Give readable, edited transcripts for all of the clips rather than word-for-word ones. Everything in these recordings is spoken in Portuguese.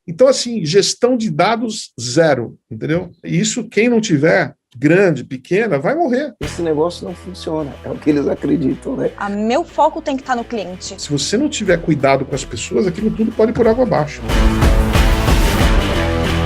Então, assim, gestão de dados, zero, entendeu? E isso, quem não tiver, grande, pequena, vai morrer. Esse negócio não funciona, é o que eles acreditam, né? Meu foco tem que estar no cliente. Se você não tiver cuidado com as pessoas, aquilo tudo pode ir por água abaixo.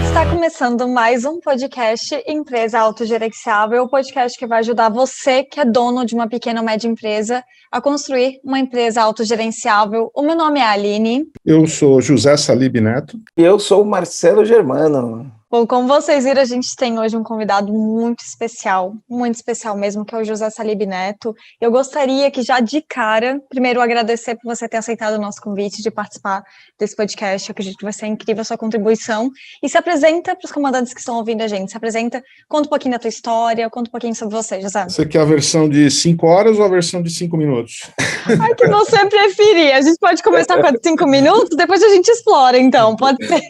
Está começando mais um podcast Empresa Autogerenciável, o podcast que vai ajudar você, que é dono de uma pequena ou média empresa, a construir uma empresa autogerenciável. O meu nome é Aline. Eu sou José Salib Neto. E eu sou o Marcelo Germano. Bom, como vocês viram, a gente tem hoje um convidado muito especial mesmo, que é o José Salib Neto. Eu gostaria que já de cara, primeiro agradecer por você ter aceitado o nosso convite de participar desse podcast. Eu acredito que vai ser incrível a sua contribuição. E se apresenta para os comandantes que estão ouvindo a gente. Se apresenta, conta um pouquinho da tua história, conta um pouquinho sobre você, José. Você quer a versão de 5 horas ou a versão de 5 minutos? Ai, que você preferir. A gente pode começar com a de 5 minutos, depois a gente explora, então. Pode ser.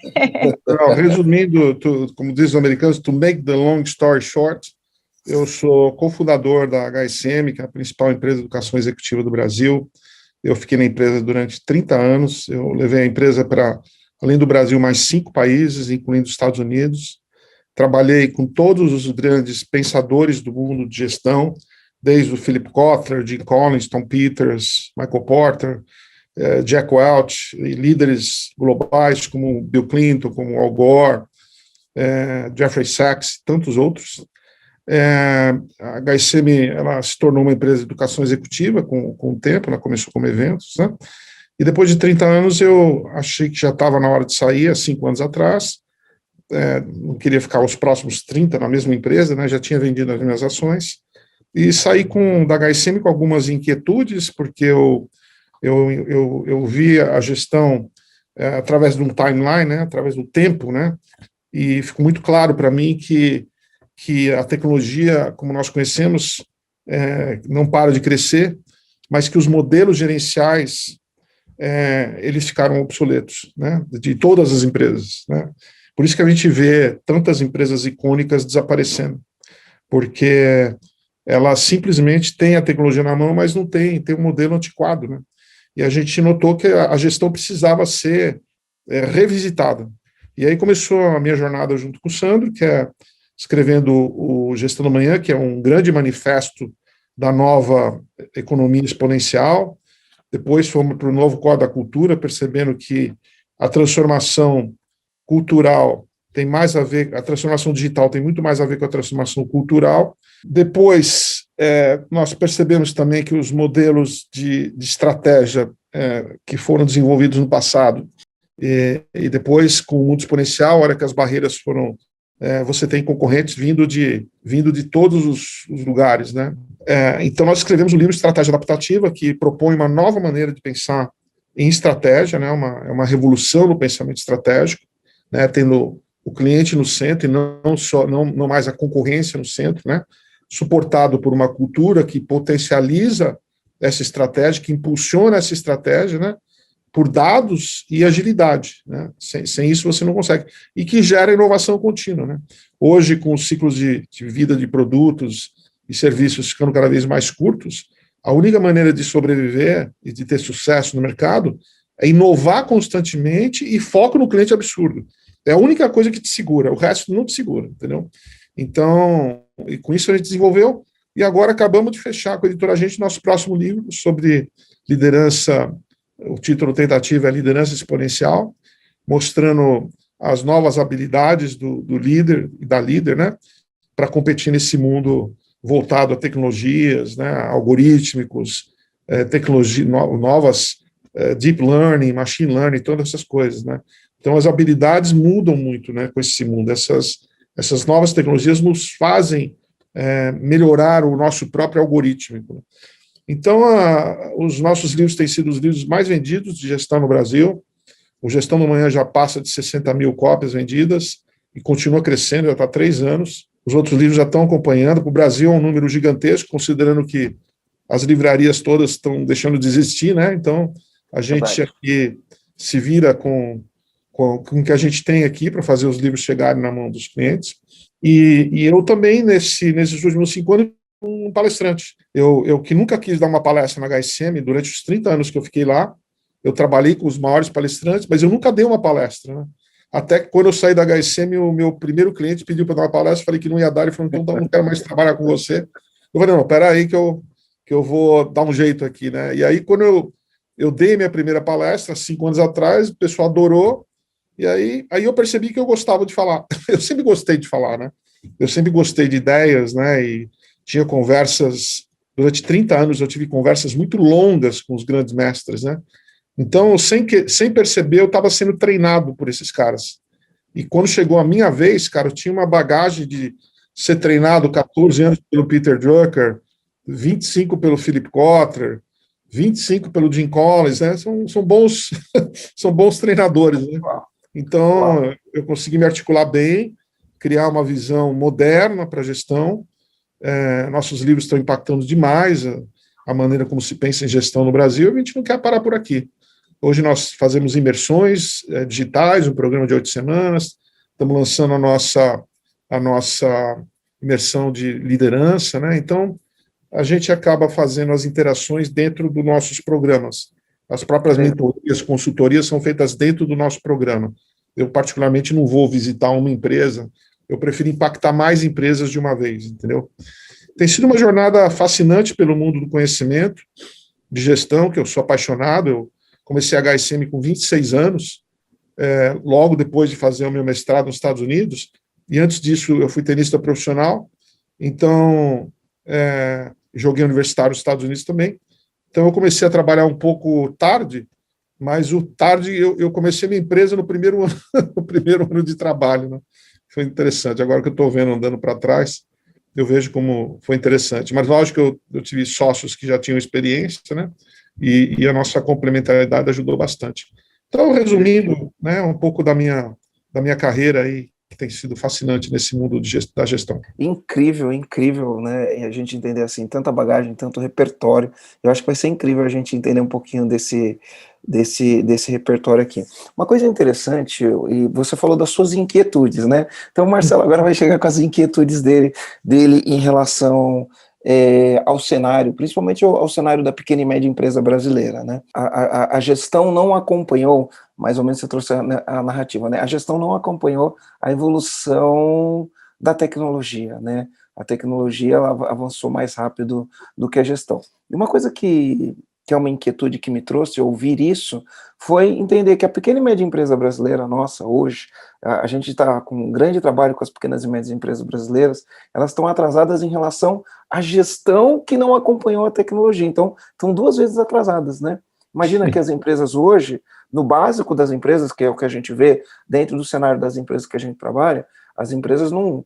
Não, resumindo, como dizem os americanos, to make the long story short, eu sou cofundador da HSM, que é a principal empresa de educação executiva do Brasil. Eu fiquei na empresa durante 30 anos. Eu levei a empresa para, além do Brasil, mais 5 países, incluindo os Estados Unidos. Trabalhei com todos os grandes pensadores do mundo de gestão, desde o Philip Kotler, Jim Collins, Tom Peters, Michael Porter, Jack Welch, e líderes globais como Bill Clinton, como Al Gore, Jeffrey Sachs e tantos outros. A HSM ela se tornou uma empresa de educação executiva com o tempo, ela começou como eventos, né? E depois de 30 anos eu achei que já estava na hora de sair, há 5 anos atrás. Não queria ficar os próximos 30 na mesma empresa, né? Já tinha vendido as minhas ações, e saí da HSM com algumas inquietudes, porque eu vi a gestão através de um timeline, né? Através do tempo, né? E ficou muito claro para mim que a tecnologia, como nós conhecemos, não para de crescer, mas que os modelos gerenciais, eles ficaram obsoletos, né, de todas as empresas, né? Por isso que a gente vê tantas empresas icônicas desaparecendo, porque elas simplesmente têm a tecnologia na mão, mas não tem um modelo antiquado, né? E a gente notou que a gestão precisava ser revisitada. E aí começou a minha jornada junto com o Sandro, que é escrevendo o Gestão da Manhã, que é um grande manifesto da nova economia exponencial. Depois fomos para o novo Código da Cultura, percebendo que a transformação cultural tem mais a ver, a transformação digital tem muito mais a ver com a transformação cultural. Depois, nós percebemos também que os modelos de estratégia que foram desenvolvidos no passado, e depois, com o mundo exponencial, a hora que as barreiras foram... você tem concorrentes vindo de todos os lugares, né? Então, nós escrevemos um livro Estratégia Adaptativa, que propõe uma nova maneira de pensar em estratégia, né? Uma revolução no pensamento estratégico, né? Tendo o cliente no centro e não mais a concorrência no centro, né? Suportado por uma cultura que potencializa essa estratégia, que impulsiona essa estratégia, né? Por dados e agilidade, né? Sem isso você não consegue, e que gera inovação contínua, né? Hoje, com os ciclos de vida de produtos e serviços ficando cada vez mais curtos, a única maneira de sobreviver e de ter sucesso no mercado é inovar constantemente e foco no cliente absurdo. É a única coisa que te segura, o resto não te segura, entendeu? Então, e com isso a gente desenvolveu, e agora acabamos de fechar com a Editora Gente nosso próximo livro sobre liderança. O título tentativo é Liderança Exponencial, mostrando as novas habilidades do líder e da líder, né, para competir nesse mundo voltado a tecnologias, né, algorítmicos, novas deep learning, machine learning, todas essas coisas, né. Então, as habilidades mudam muito, né, com esse mundo. Essas novas tecnologias nos fazem melhorar o nosso próprio algorítmico. Então, os nossos livros têm sido os livros mais vendidos de gestão no Brasil. O Gestão da Manhã já passa de 60 mil cópias vendidas e continua crescendo, já está há 3 anos. Os outros livros já estão acompanhando. Para o Brasil é um número gigantesco, considerando que as livrarias todas estão deixando de existir, né? Então, a gente aqui se vira com o que a gente tem aqui para fazer os livros chegarem na mão dos clientes. E eu também, nesses últimos 5 anos, um palestrante. Eu que nunca quis dar uma palestra na HSM, durante os 30 anos que eu fiquei lá, eu trabalhei com os maiores palestrantes, mas eu nunca dei uma palestra, né? Até que quando eu saí da HSM, o meu primeiro cliente pediu para dar uma palestra, falei que não ia dar, ele falou, então não quero mais trabalhar com você. Eu falei, não, peraí que eu vou dar um jeito aqui, né? E aí, quando eu dei minha primeira palestra, 5 anos atrás, o pessoal adorou, e aí eu percebi que eu gostava de falar. Eu sempre gostei de falar, né? Eu sempre gostei de ideias, né? E tinha conversas, durante 30 anos eu tive conversas muito longas com os grandes mestres, né? Então, sem perceber, eu estava sendo treinado por esses caras. E quando chegou a minha vez, cara, eu tinha uma bagagem de ser treinado 14 anos pelo Peter Drucker, 25 pelo Philip Kotler, 25 pelo Jim Collins, né? São bons, são bons treinadores, né? Então, eu consegui me articular bem, criar uma visão moderna para a gestão. Nossos livros estão impactando demais a maneira como se pensa em gestão no Brasil, e a gente não quer parar por aqui. Hoje nós fazemos imersões digitais, um programa de 8 semanas, estamos lançando a nossa imersão de liderança, né? Então, a gente acaba fazendo as interações dentro dos nossos programas. As próprias mentorias, consultorias são feitas dentro do nosso programa. Eu, particularmente, não vou visitar uma empresa, eu prefiro impactar mais empresas de uma vez, entendeu? Tem sido uma jornada fascinante pelo mundo do conhecimento, de gestão, que eu sou apaixonado. Eu comecei a HSM com 26 anos, logo depois de fazer o meu mestrado nos Estados Unidos, e antes disso eu fui tenista profissional, então joguei universitário nos Estados Unidos também. Então eu comecei a trabalhar um pouco tarde, mas eu comecei minha empresa no primeiro ano, no primeiro ano de trabalho, né? Foi interessante. Agora que eu estou vendo andando para trás, eu vejo como foi interessante. Mas lógico que eu tive sócios que já tinham experiência, né? E a nossa complementaridade ajudou bastante. Então, resumindo, né, um pouco da minha carreira aí, que tem sido fascinante nesse mundo da gestão. Incrível, incrível, né? E a gente entender assim, tanta bagagem, tanto repertório. Eu acho que vai ser incrível a gente entender um pouquinho desse repertório aqui. Uma coisa interessante, e você falou das suas inquietudes, né? Então o Marcelo agora vai chegar com as inquietudes dele em relação ao cenário, principalmente ao cenário da pequena e média empresa brasileira, né? A gestão não acompanhou, mais ou menos você trouxe a narrativa, né? A gestão não acompanhou a evolução da tecnologia, né? A tecnologia ela avançou mais rápido do que a gestão. E uma coisa que é uma inquietude que me trouxe ouvir isso, foi entender que a pequena e média empresa brasileira, nossa, hoje, a gente está com um grande trabalho com as pequenas e médias empresas brasileiras, elas estão atrasadas em relação à gestão que não acompanhou a tecnologia, então, estão 2 vezes atrasadas, né? Imagina que as empresas hoje, no básico das empresas, que é o que a gente vê dentro do cenário das empresas que a gente trabalha, as empresas não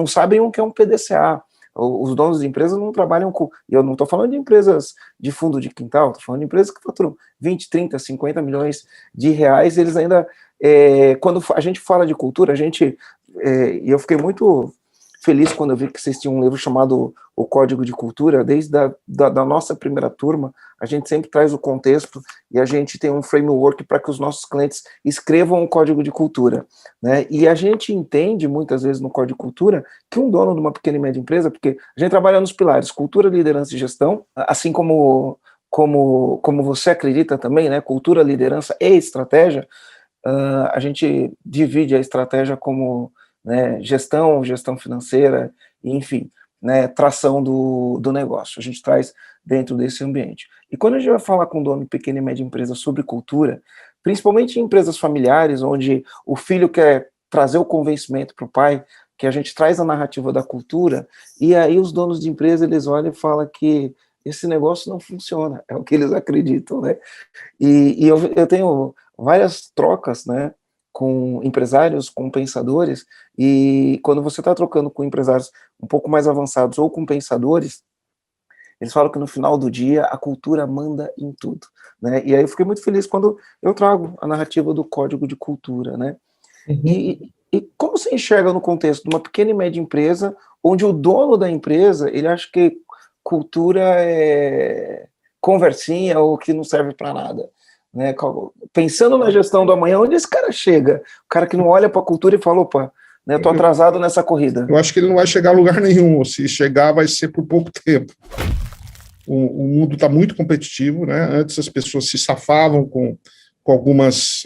sabem o que é um PDCA. Os donos de empresas não trabalham com... E eu não estou falando de empresas de fundo de quintal, estou falando de empresas que faturam 20, 30, 50 milhões de reais, eles ainda... quando a gente fala de cultura, e eu fiquei muito feliz quando eu vi que vocês tinham um livro chamado O Código de Cultura. Desde da nossa primeira turma, a gente sempre traz o contexto e a gente tem um framework para que os nossos clientes escrevam o Código de Cultura, né? E a gente entende, muitas vezes, no Código de Cultura, que um dono de uma pequena e média empresa, porque a gente trabalha nos pilares cultura, liderança e gestão, assim como você acredita também, né? Cultura, liderança e estratégia. A gente divide a estratégia como... né, gestão financeira, enfim, né, tração do negócio. A gente traz dentro desse ambiente. E quando a gente vai falar com o dono de pequena e média empresa sobre cultura, principalmente em empresas familiares, onde o filho quer trazer o convencimento para o pai, que a gente traz a narrativa da cultura, e aí os donos de empresa, eles olham e falam que esse negócio não funciona, é o que eles acreditam, né? E eu tenho várias trocas, né, com empresários, com pensadores, e quando você está trocando com empresários um pouco mais avançados ou com pensadores, eles falam que no final do dia a cultura manda em tudo, né? E aí eu fiquei muito feliz quando eu trago a narrativa do Código de Cultura, né? Uhum. E como você enxerga no contexto de uma pequena e média empresa, onde o dono da empresa, ele acha que cultura é conversinha ou que não serve para nada? Né, pensando na gestão do amanhã, onde esse cara chega? O cara que não olha para a cultura e fala, opa, né, eu estou atrasado nessa corrida. Eu acho que ele não vai chegar a lugar nenhum. Se chegar, vai ser por pouco tempo. O mundo está muito competitivo, né? Antes as pessoas se safavam com algumas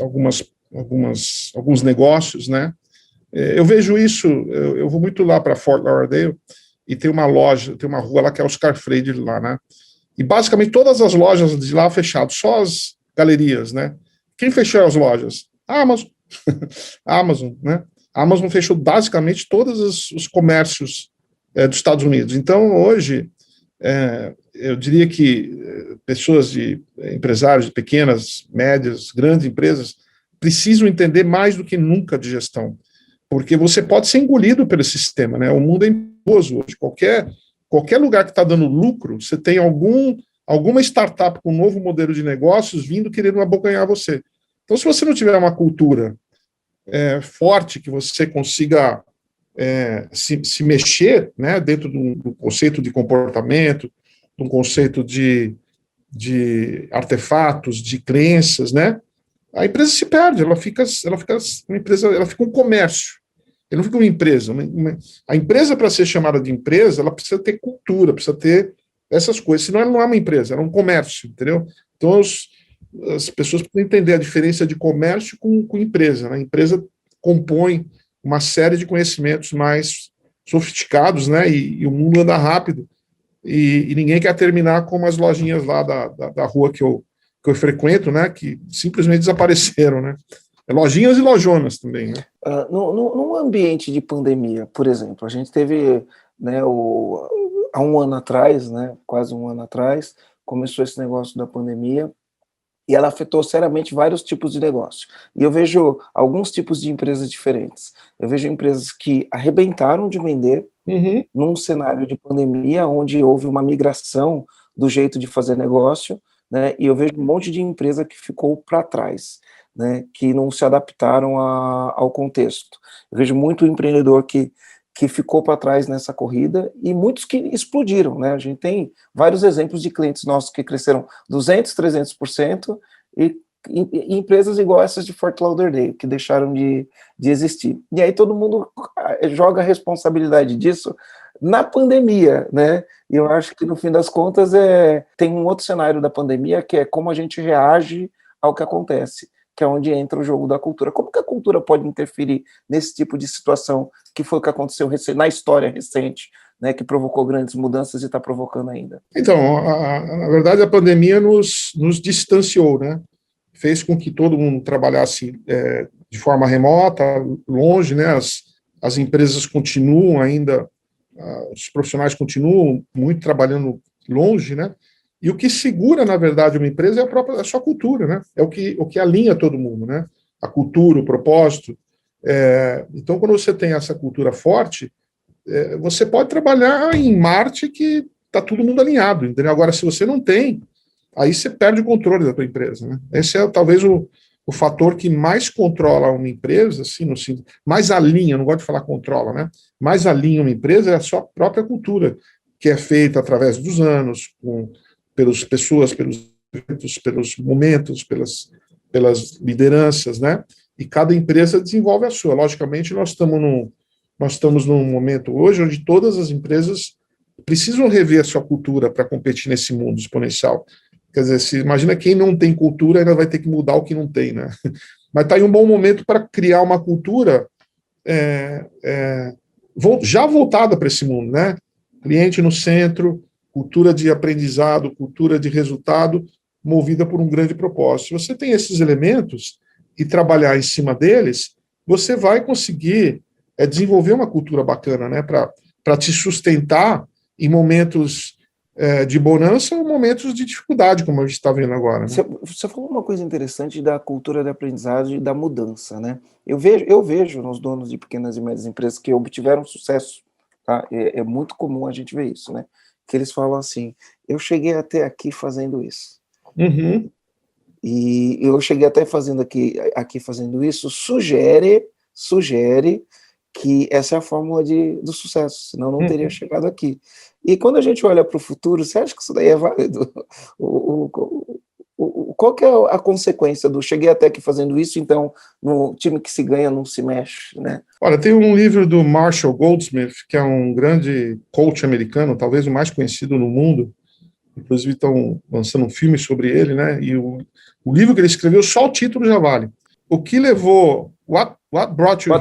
alguns negócios, né? Eu vejo isso, eu vou muito lá para Fort Lauderdale e tem uma loja, tem uma rua lá que é Oscar Freire lá, né? E basicamente todas as lojas de lá fechadas, só as galerias, né? Quem fechou as lojas? A Amazon. A Amazon, né? A Amazon fechou basicamente todos os comércios dos Estados Unidos. Então, hoje, eu diria que empresários de pequenas, médias, grandes empresas, precisam entender mais do que nunca de gestão, porque você pode ser engolido pelo sistema, né? O mundo é imposto hoje. Qualquer lugar que está dando lucro, você tem alguma startup com um novo modelo de negócios vindo querendo abocanhar você. Então, se você não tiver uma cultura forte, que você consiga se mexer, né, dentro do conceito de comportamento, de um conceito de artefatos, de crenças, né, a empresa se perde, ela fica uma empresa, ela fica um comércio, ela não fica uma empresa. A empresa, para ser chamada de empresa, ela precisa ter cultura, precisa ter essas coisas, senão ela não é uma empresa, ela é um comércio, entendeu? Então, as pessoas precisam entender a diferença de comércio com empresa, né? A empresa compõe uma série de conhecimentos mais sofisticados, né? E o mundo anda rápido, e ninguém quer terminar como as lojinhas lá da rua que eu frequento, né? Que simplesmente desapareceram, né? Lojinhas e lojonas também, né? Num ambiente de pandemia, por exemplo, a gente teve, né, há um ano atrás, né, quase um ano atrás, começou esse negócio da pandemia, e ela afetou seriamente vários tipos de negócio. E eu vejo alguns tipos de empresas diferentes. Eu vejo empresas que arrebentaram de vender num cenário de pandemia, onde houve uma migração do jeito de fazer negócio, né? E eu vejo um monte de empresa que ficou para trás, né? Que não se adaptaram ao contexto. Eu vejo muito empreendedor que ficou para trás nessa corrida, e muitos que explodiram, né? A gente tem vários exemplos de clientes nossos que cresceram 200%, 300%, e empresas igual essas de Fort Lauderdale, que deixaram de existir. E aí todo mundo joga a responsabilidade disso na pandemia, né? E eu acho que, no fim das contas, tem um outro cenário da pandemia, que é como a gente reage ao que acontece, que é onde entra o jogo da cultura. Como que a cultura pode interferir nesse tipo de situação, que foi o que aconteceu na história recente, né, que provocou grandes mudanças e está provocando ainda? Então, na verdade, a pandemia nos distanciou, né? Fez com que todo mundo trabalhasse de forma remota, longe, né? As empresas continuam ainda, os profissionais continuam muito trabalhando longe, né? E o que segura, na verdade, uma empresa é a sua cultura, né? É o que alinha todo mundo, né? A cultura, o propósito. Então, quando você tem essa cultura forte, você pode trabalhar em Marte, que está todo mundo alinhado, entendeu? Agora, se você não tem, aí você perde o controle da tua empresa, né? Esse é talvez o fator que mais controla uma empresa, assim, mais alinha, não gosto de falar controla, né? Mais alinha uma empresa é a sua própria cultura, que é feita através dos anos, pelas pessoas, pelos eventos, pelos momentos, pelas lideranças, né? E cada empresa desenvolve a sua. Logicamente, nós estamos num momento hoje onde todas as empresas precisam rever a sua cultura para competir nesse mundo exponencial. Quer dizer, imagina quem não tem cultura ainda vai ter que mudar o que não tem, né? Mas está aí um bom momento para criar uma cultura já voltada para esse mundo, né? Cliente no centro, cultura de aprendizado, cultura de resultado, movida por um grande propósito. Se você tem esses elementos e trabalhar em cima deles, você vai conseguir desenvolver uma cultura bacana, né? Para te sustentar em momentos de bonança ou momentos de dificuldade, como a gente está vendo agora. Né? Você falou uma coisa interessante da cultura de aprendizagem e da mudança, né? Eu vejo nos donos de pequenas e médias empresas que obtiveram sucesso, tá? É muito comum a gente ver isso, né? Que eles falam assim: eu cheguei até aqui fazendo isso. Uhum. E eu cheguei até fazendo aqui fazendo isso, sugere que essa é a fórmula do sucesso, senão não teria chegado aqui. E quando a gente olha para o futuro, você acha que isso daí é válido? Qual que é a consequência do cheguei até aqui fazendo isso, então no time que se ganha não se mexe, né? Olha, tem um livro do Marshall Goldsmith, que é um grande coach americano, talvez o mais conhecido no mundo, inclusive estão lançando um filme sobre ele, né? E o livro que ele escreveu, só o título já vale. o que levou, what brought you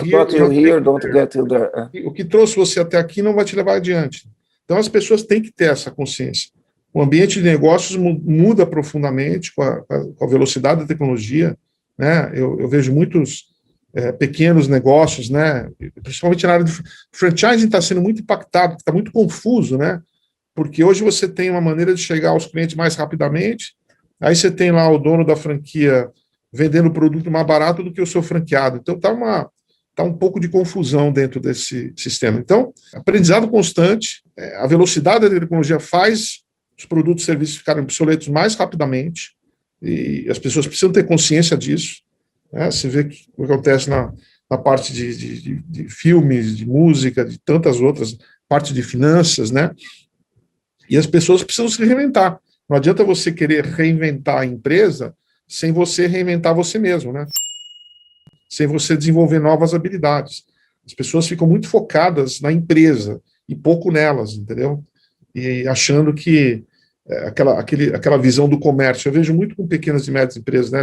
here, don't get you there. O que trouxe você até aqui não vai te levar adiante. Então, as pessoas têm que ter essa consciência. O ambiente de negócios muda profundamente com a velocidade da tecnologia, né? Eu vejo muitos pequenos negócios, né? Principalmente na área de franchising, está sendo muito impactado, está muito confuso, né? Porque hoje você tem uma maneira de chegar aos clientes mais rapidamente, aí você tem lá o dono da franquia vendendo o produto mais barato do que o seu franqueado. Então, está um pouco de confusão dentro desse sistema. Então, aprendizado constante, a velocidade da tecnologia faz os produtos e serviços ficarem obsoletos mais rapidamente, e as pessoas precisam ter consciência disso, né? Você vê que o que acontece na parte de filmes, de música, de tantas outras, parte de finanças, né? E as pessoas precisam se reinventar. Não adianta você querer reinventar a empresa sem você reinventar você mesmo, né? Sem você desenvolver novas habilidades. As pessoas ficam muito focadas na empresa e pouco nelas, entendeu? E achando que aquela visão do comércio, eu vejo muito com pequenas e médias empresas, né,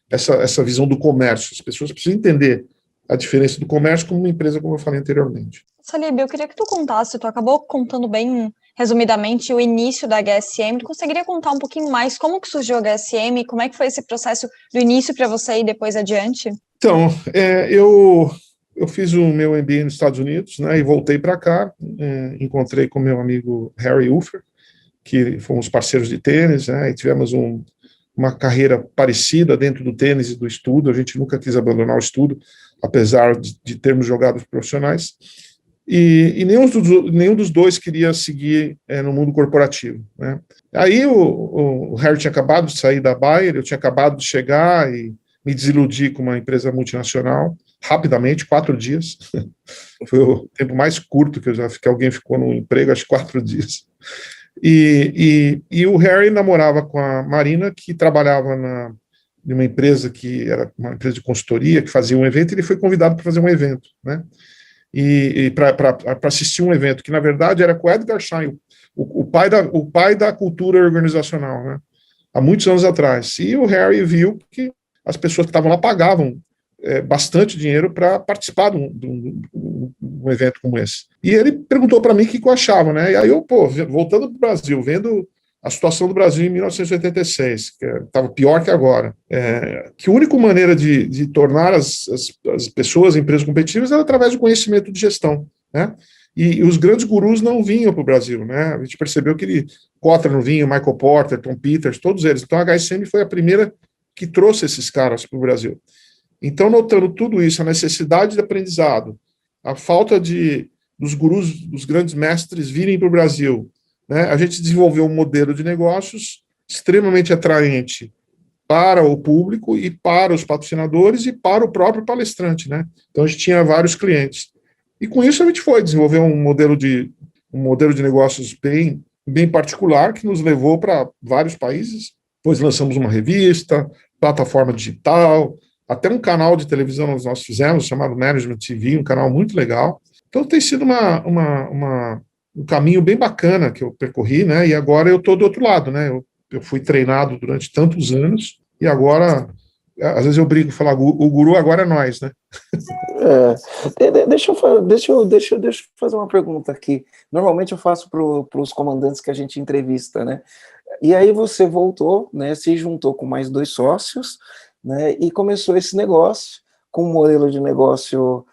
essa visão do comércio. As pessoas precisam entender a diferença do comércio como uma empresa, como eu falei anteriormente. Salib, eu queria que tu contasse, tu acabou contando bem resumidamente o início da HSM, tu conseguiria contar um pouquinho mais como que surgiu a HSM, como é que foi esse processo do início para você e depois adiante? Então, eu fiz o meu MBA nos Estados Unidos, né, e voltei para cá, encontrei com meu amigo Harry Ufer, que fomos parceiros de tênis, né, e tivemos uma carreira parecida dentro do tênis e do estudo. A gente nunca quis abandonar o estudo, apesar de termos jogado profissionais, e nenhum dos dois queria seguir no mundo corporativo, né. Aí o Harry tinha acabado de sair da Bayer, eu tinha acabado de chegar e me desiludi com uma empresa multinacional, rapidamente, 4 dias. Foi o tempo mais curto que alguém ficou no emprego, acho que 4 dias. E o Harry namorava com a Marina, que trabalhava numa empresa que era uma empresa de consultoria, que fazia um evento, e ele foi convidado para fazer um evento, né? E para assistir um evento, que na verdade era com o Edgar Schein, o pai da cultura organizacional, né? Há muitos anos atrás. E o Harry viu que as pessoas que estavam lá pagavam bastante dinheiro para participar de um evento como esse. E ele perguntou para mim o que eu achava, né? E aí eu, voltando para o Brasil, vendo a situação do Brasil em 1986, que estava pior que agora, que a única maneira de tornar as pessoas, empresas competitivas era através do conhecimento de gestão, né? E os grandes gurus não vinham para o Brasil, né? A gente percebeu que Kotler não vinha, Michael Porter, Tom Peters, todos eles. Então a HSM foi a primeira que trouxe esses caras para o Brasil. Então, notando tudo isso, a necessidade de aprendizado, a falta dos gurus, dos grandes mestres virem para o Brasil, né, a gente desenvolveu um modelo de negócios extremamente atraente para o público e para os patrocinadores e para o próprio palestrante, né? Então, a gente tinha vários clientes. E com isso a gente foi desenvolver um modelo de negócios bem particular, que nos levou para vários países. Depois lançamos uma revista, plataforma digital, até um canal de televisão nós fizemos, chamado Management TV, um canal muito legal. Então tem sido um caminho bem bacana que eu percorri, né? E agora eu estou do outro lado, né? Eu fui treinado durante tantos anos e agora, às vezes eu brinco e falo, o guru agora é nós, né? Deixa eu fazer uma pergunta aqui. Normalmente eu faço para os comandantes que a gente entrevista, né? E aí você voltou, né? Se juntou com mais 2 sócios, né, e começou esse negócio com um modelo de negócio,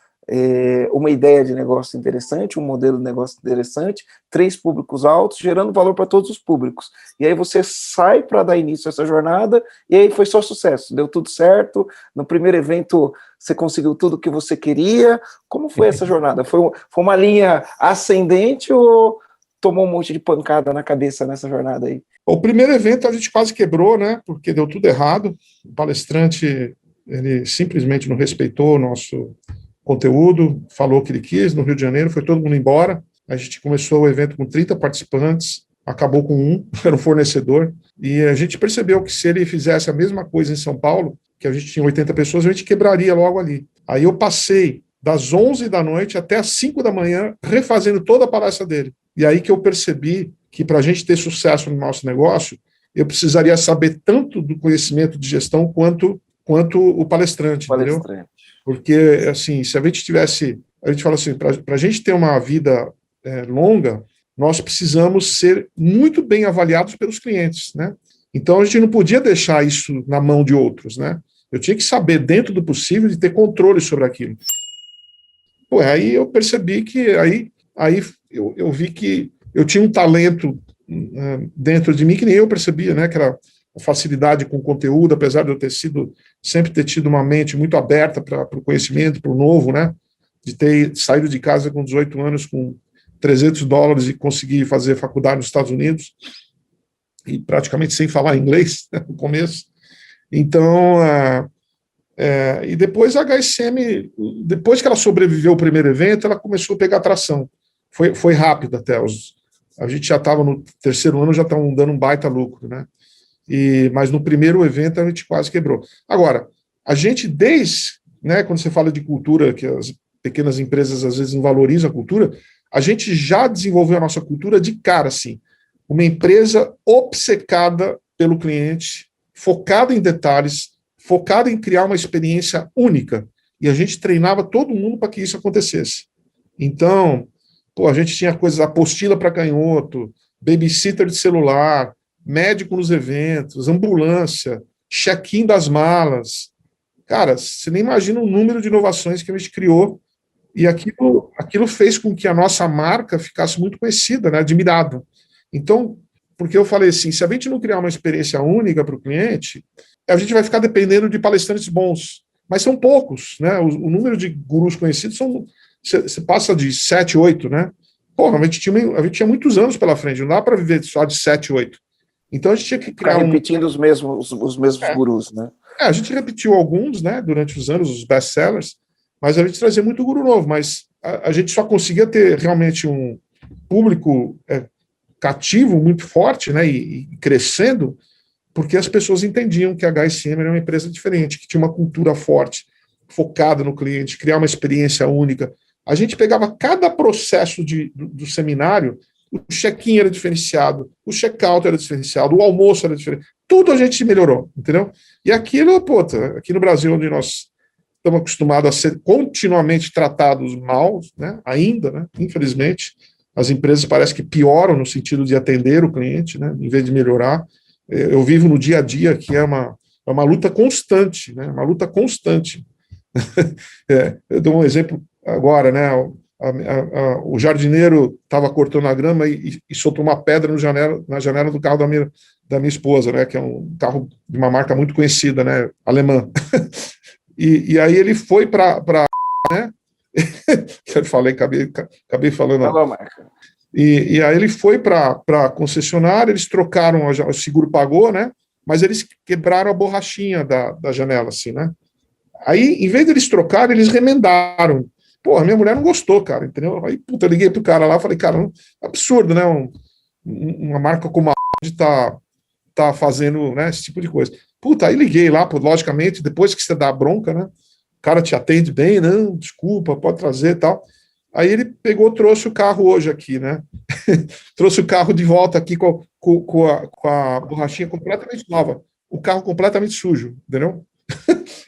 uma ideia de negócio interessante, um modelo de negócio interessante, 3 públicos altos, gerando valor para todos os públicos. E aí você sai para dar início a essa jornada, e aí foi só sucesso, deu tudo certo, no primeiro evento você conseguiu tudo o que você queria. Como foi essa jornada? Foi uma linha ascendente ou tomou um monte de pancada na cabeça nessa jornada aí? O primeiro evento a gente quase quebrou, né? Porque deu tudo errado. O palestrante, ele simplesmente não respeitou o nosso conteúdo, falou o que ele quis. No Rio de Janeiro, foi todo mundo embora. A gente começou o evento com 30 participantes, acabou com 1, era um fornecedor. E a gente percebeu que se ele fizesse a mesma coisa em São Paulo, que a gente tinha 80 pessoas, a gente quebraria logo ali. Aí eu passei das 11 da noite até as 5 da manhã, refazendo toda a palestra dele. E aí que eu percebi que para a gente ter sucesso no nosso negócio, eu precisaria saber tanto do conhecimento de gestão quanto quanto o palestrante, entendeu? Porque, assim, se a gente tivesse, a gente fala assim, para a gente ter uma vida longa, nós precisamos ser muito bem avaliados pelos clientes, né? Então, a gente não podia deixar isso na mão de outros, né? Eu tinha que saber, dentro do possível, de ter controle sobre aquilo. Pô, aí eu percebi que, aí eu vi que eu tinha um talento dentro de mim que nem eu percebia, né? Que era a facilidade com o conteúdo, apesar de eu sempre ter tido uma mente muito aberta para o conhecimento, para o novo, né? De ter saído de casa com 18 anos com $300 e conseguir fazer faculdade nos Estados Unidos, e praticamente sem falar inglês, né, no começo. Então, e depois a HSM, depois que ela sobreviveu ao primeiro evento, ela começou a pegar tração. Foi rápido até. A gente já estava no terceiro ano, já estavam dando um baita lucro, né? Mas no primeiro evento a gente quase quebrou. Agora, a gente né, quando você fala de cultura, que as pequenas empresas às vezes não valorizam a cultura, a gente já desenvolveu a nossa cultura de cara, assim. Uma empresa obcecada pelo cliente, focada em detalhes, focada em criar uma experiência única. E a gente treinava todo mundo para que isso acontecesse. Então, a gente tinha coisas, apostila para canhoto, babysitter de celular, médico nos eventos, ambulância, check-in das malas. Cara, você nem imagina o número de inovações que a gente criou, e aquilo fez com que a nossa marca ficasse muito conhecida, né, admirada. Então, porque eu falei assim, se a gente não criar uma experiência única para o cliente, a gente vai ficar dependendo de palestrantes bons, mas são poucos, né? O número de gurus conhecidos você passa de 7, 8, né? Porra, a gente tinha muitos anos pela frente, não dá para viver só de 7, 8. Então a gente tinha que criar repetindo os mesmos gurus, né? A gente repetiu alguns, né, durante os anos, os best-sellers, mas a gente trazia muito guru novo, mas a gente só conseguia ter realmente um público cativo muito forte, né, e crescendo, porque as pessoas entendiam que a HSM era uma empresa diferente, que tinha uma cultura forte, focada no cliente, criar uma experiência única. A gente pegava cada processo do seminário, o check-in era diferenciado, o check-out era diferenciado, o almoço era diferente, tudo a gente melhorou, entendeu? E aquilo, aqui no Brasil, onde nós estamos acostumados a ser continuamente tratados mal, né, ainda, né, infelizmente, as empresas parece que pioram no sentido de atender o cliente, né, em vez de melhorar. Eu vivo no dia a dia, que é uma luta constante, né, uma luta constante. Eu dou um exemplo agora, né, o jardineiro estava cortando a grama e soltou uma pedra na janela do carro da minha esposa, né, que é um carro de uma marca muito conhecida, né, alemã. E aí ele foi para né, eu falei, acabei falando. E aí ele foi para a concessionária, eles trocaram, o seguro pagou, né, mas eles quebraram a borrachinha da janela, assim, né. Aí, em vez deles trocarem, eles remendaram. Pô, a minha mulher não gostou, cara, entendeu? Aí, eu liguei pro cara lá, falei, cara, absurdo, né, uma marca como a tá fazendo, né, esse tipo de coisa. Aí liguei lá, logicamente, depois que você dá a bronca, né, o cara te atende bem, não, desculpa, pode trazer e tal. Aí ele trouxe o carro hoje aqui, né, trouxe o carro de volta aqui com a borrachinha completamente nova, o carro completamente sujo, entendeu?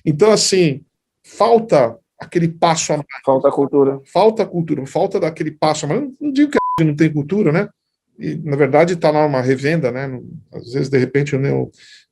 Então, assim, falta aquele passo a mais. Falta cultura, falta daquele passo a mais. Não digo que a gente não tem cultura, né? E, na verdade, está lá uma revenda, né? Às vezes, de repente,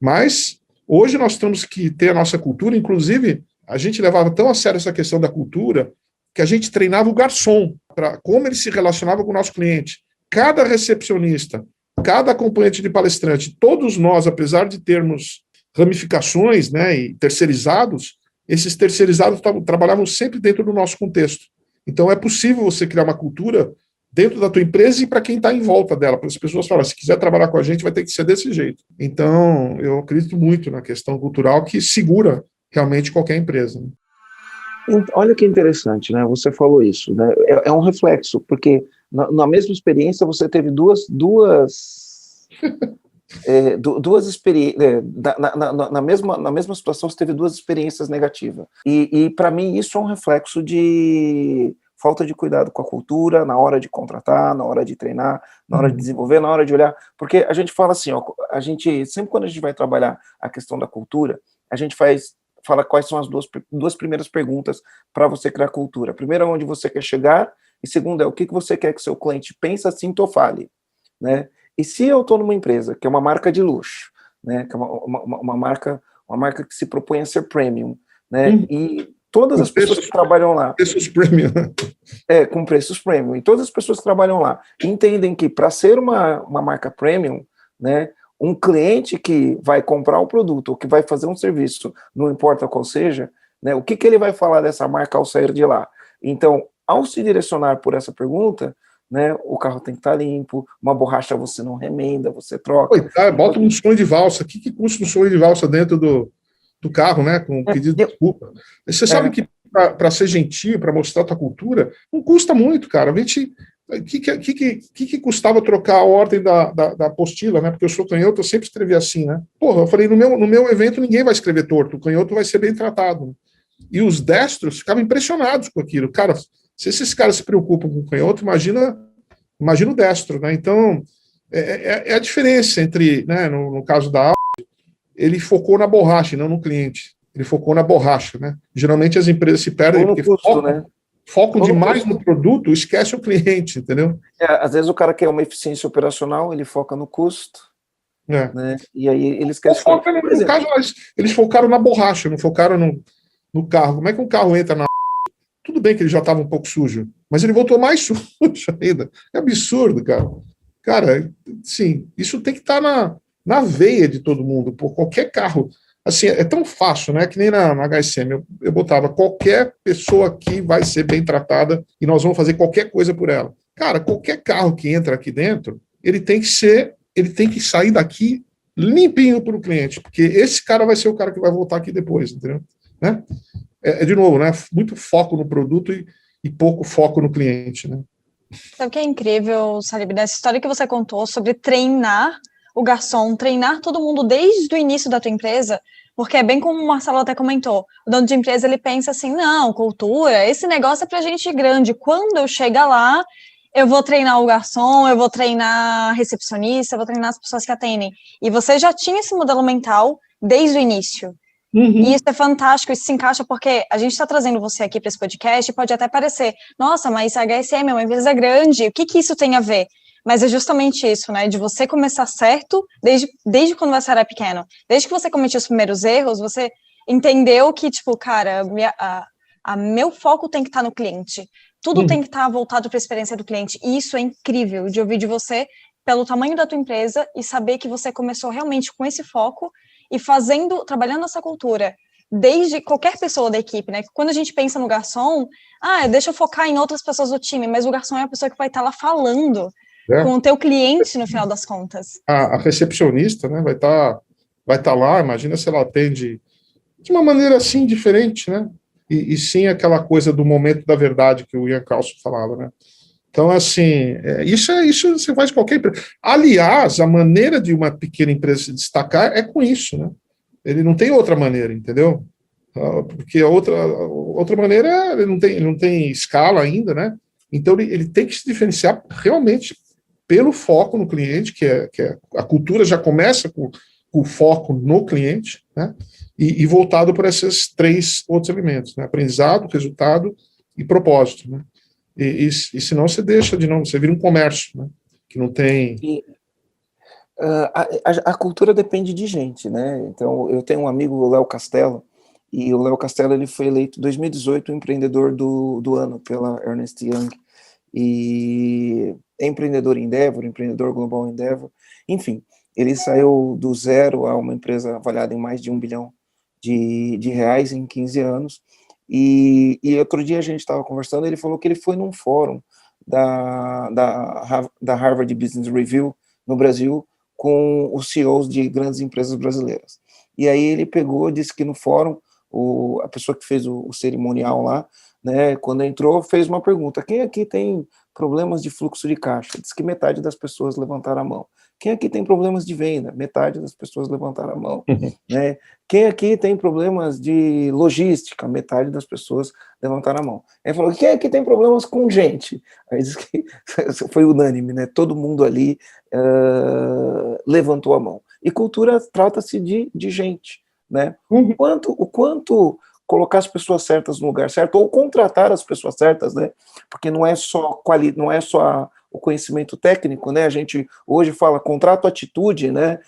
mas hoje nós temos que ter a nossa cultura, inclusive, a gente levava tão a sério essa questão da cultura que a gente treinava o garçom para como ele se relacionava com o nosso cliente. Cada recepcionista, cada acompanhante de palestrante, todos nós, apesar de termos ramificações, né, e terceirizados, esses terceirizados trabalhavam sempre dentro do nosso contexto. Então, é possível você criar uma cultura dentro da tua empresa e para quem está em volta dela, para as pessoas falarem, se quiser trabalhar com a gente, vai ter que ser desse jeito. Então, eu acredito muito na questão cultural que segura realmente qualquer empresa. Né? Olha que interessante, né? Você falou isso, né? É um reflexo, porque na mesma experiência você teve duas experiências, na mesma situação você teve duas experiências negativas. E para mim isso é um reflexo de falta de cuidado com a cultura, na hora de contratar, na hora de treinar, na hora de desenvolver, na hora de olhar. Porque a gente fala assim, ó, sempre quando a gente vai trabalhar a questão da cultura, a gente faz fala quais são as duas primeiras perguntas para você criar cultura. A primeira é onde você quer chegar, e segunda é o que você quer que seu cliente pense, sinta ou fale, né? E se eu estou numa empresa que é uma marca de luxo, né, que é uma marca que se propõe a ser premium, né, e todas as pessoas que trabalham lá... Preços premium. Com preços premium. E todas as pessoas que trabalham lá entendem que para ser uma marca premium, né, um cliente que vai comprar o produto ou que vai fazer um serviço, não importa qual seja, né, o que ele vai falar dessa marca ao sair de lá? Então, ao se direcionar por essa pergunta, né, o carro tem que estar limpo, uma borracha você não remenda, você troca. Coitado, bota um sonho de valsa. O que custa um sonho de valsa dentro do carro, né? Com pedido de desculpa. Você sabe que para ser gentil, para mostrar a tua cultura, não custa muito, cara. O que custava trocar a ordem da apostila, né? Porque eu sou canhoto, eu sempre escrevi assim, né? Porra, eu falei, no meu evento ninguém vai escrever torto, o canhoto vai ser bem tratado. Né? E os destros ficavam impressionados com aquilo. Cara, se esses caras se preocupam com o canhoto, imagina o destro, né? Então, é a diferença entre, né, no caso da Audi, ele focou na borracha, não no cliente. Ele focou na borracha, né? Geralmente as empresas se perdem porque focam demais no produto, esquece o cliente, entendeu? Às vezes o cara quer uma eficiência operacional, ele foca no custo, né? E aí ele esquece... No caso, eles focaram na borracha, não focaram no carro. Como é que um carro entra na... Tudo bem que ele já estava um pouco sujo, mas ele voltou mais sujo ainda. É absurdo, cara. Cara, sim, isso tem que estar na veia de todo mundo, por qualquer carro. Assim, é tão fácil, né? Que nem na HSM, eu botava qualquer pessoa aqui vai ser bem tratada e nós vamos fazer qualquer coisa por ela. Cara, qualquer carro que entra aqui dentro, ele tem que sair daqui limpinho para o cliente, porque esse cara vai ser o cara que vai voltar aqui depois, entendeu? Né? De novo, né? Muito foco no produto e pouco foco no cliente, né? Sabe o que é incrível, Salib, dessa história que você contou sobre treinar o garçom, treinar todo mundo desde o início da tua empresa, porque é bem como o Marcelo até comentou, o dono de empresa, ele pensa assim, não, cultura, esse negócio é pra gente grande, quando eu chegar lá, eu vou treinar o garçom, eu vou treinar a recepcionista, eu vou treinar as pessoas que atendem, e você já tinha esse modelo mental desde o início. E isso é fantástico, isso se encaixa porque a gente está trazendo você aqui para esse podcast e pode até parecer, nossa, mas a HSM é uma empresa grande, o que isso tem a ver? Mas é justamente isso, né, de você começar certo desde quando você era pequeno. Desde que você cometia os primeiros erros, você entendeu que, tipo, cara, meu foco tem que estar no cliente. Tudo tem que estar voltado para a experiência do cliente. E isso é incrível de ouvir de você pelo tamanho da tua empresa e saber que você começou realmente com esse foco e trabalhando essa cultura, desde qualquer pessoa da equipe, né? Quando a gente pensa no garçom, deixa eu focar em outras pessoas do time, mas o garçom é a pessoa que vai estar lá falando com o teu cliente no final das contas. A recepcionista, né, vai estar lá, imagina se ela atende de uma maneira assim diferente, né? E sim aquela coisa do momento da verdade que o Ian Carlson falava, né? Então, assim, isso você faz qualquer empresa. Aliás, a maneira de uma pequena empresa se destacar é com isso, né? Ele não tem outra maneira, entendeu? Porque a outra maneira, ele não tem escala ainda, né? Então, ele tem que se diferenciar realmente pelo foco no cliente, que a cultura já começa com o foco no cliente, né? E voltado para esses 3 outros elementos, né? Aprendizado, resultado e propósito, né? E senão você deixa de novo, você vira um comércio, né? Que não tem... A cultura depende de gente, né? Então, eu tenho um amigo, o Léo Castelo, e o Léo Castelo ele foi eleito em 2018 o empreendedor do ano pela Ernst Young, e é empreendedor Endeavor, empreendedor global Endeavor, enfim, ele saiu do zero a uma empresa avaliada em mais de $1 bilhão de reais em 15 anos, e outro dia a gente estava conversando, ele falou que ele foi num fórum da Harvard Business Review no Brasil com os CEOs de grandes empresas brasileiras. E aí ele pegou, disse que no fórum, a pessoa que fez o cerimonial lá, né, quando entrou, fez uma pergunta, quem aqui tem problemas de fluxo de caixa? Diz que metade das pessoas levantaram a mão. Quem aqui tem problemas de venda? Metade das pessoas levantaram a mão. Né? Quem aqui tem problemas de logística? Metade das pessoas levantaram a mão. Ele falou, quem aqui tem problemas com gente? Aí diz que foi unânime, né? Todo mundo ali levantou a mão. E cultura trata-se de gente, né? O quanto colocar as pessoas certas no lugar certo, ou contratar as pessoas certas, né? Porque não é só o conhecimento técnico, né? A gente hoje fala contrato atitude, né?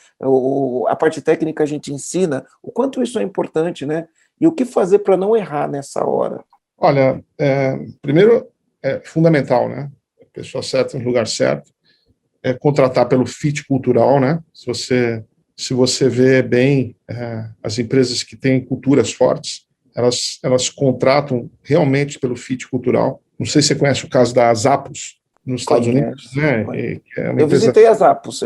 A parte técnica a gente ensina, o quanto isso é importante, né? E o que fazer para não errar nessa hora? Olha, primeiro é fundamental, né? A pessoa certa no lugar certo, contratar pelo fit cultural, né? Se você vê bem as empresas que têm culturas fortes, elas contratam realmente pelo fit cultural. Não sei se você conhece o caso da Zappos, nos Estados Unidos, né? É uma Eu empresa... visitei as Zappos.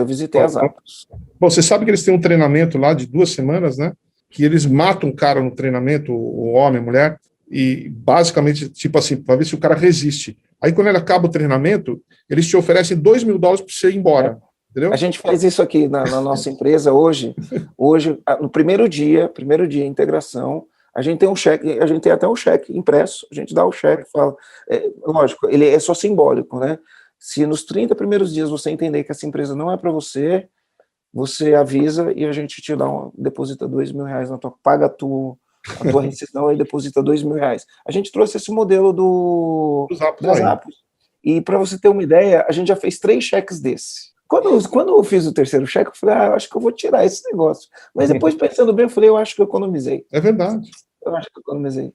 Bom, você sabe que eles têm um treinamento lá de 2 semanas, né? Que eles matam o cara no treinamento, o homem, a mulher, e basicamente, tipo assim, para ver se o cara resiste. Aí, quando ele acaba o treinamento, eles te oferecem $2.000 para você ir embora. Entendeu? A gente faz isso aqui na nossa empresa hoje. Hoje, no primeiro dia, integração, a gente tem um cheque, a gente tem até um cheque impresso, a gente dá o cheque, fala, lógico, ele é só simbólico, né? Se nos 30 primeiros dias você entender que essa empresa não é para você, você avisa e a gente te deposita R$2.000 na tua, paga a tua rescisão e deposita R$2.000. A gente trouxe esse modelo das Zappos. E para você ter uma ideia, a gente já fez 3 cheques desse. Quando eu fiz o terceiro cheque, eu falei, eu acho que eu vou tirar esse negócio. Mas depois, pensando bem, eu falei, eu acho que eu economizei. É verdade. Eu acho que eu economizei.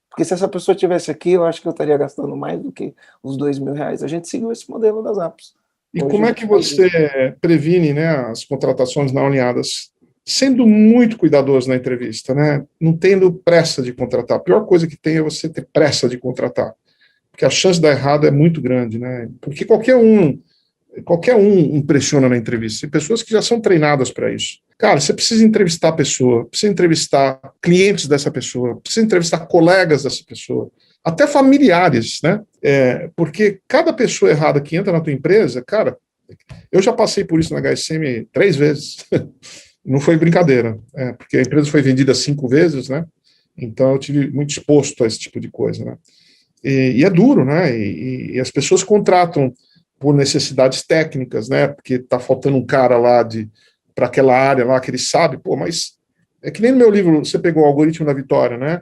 Porque se essa pessoa estivesse aqui, eu acho que eu estaria gastando mais do que os R$2.000. A gente seguiu esse modelo das apps. E como é que você previne, né, as contratações não alinhadas? Sendo muito cuidadoso na entrevista, né? Não tendo pressa de contratar. A pior coisa que tem é você ter pressa de contratar. Porque a chance de dar errado é muito grande, né? Porque qualquer um impressiona na entrevista. Tem pessoas que já são treinadas para isso. Cara, você precisa entrevistar a pessoa, precisa entrevistar clientes dessa pessoa, precisa entrevistar colegas dessa pessoa, até familiares, né? Porque cada pessoa errada que entra na tua empresa, cara, eu já passei por isso na HSM 3 vezes. Não foi brincadeira, porque a empresa foi vendida 5 vezes, né? Então eu tive muito exposto a esse tipo de coisa, né? E é duro, né? E as pessoas contratam por necessidades técnicas, né? Porque está faltando um cara lá para aquela área lá que ele sabe, mas é que nem no meu livro, você pegou o Algoritmo da Vitória, né?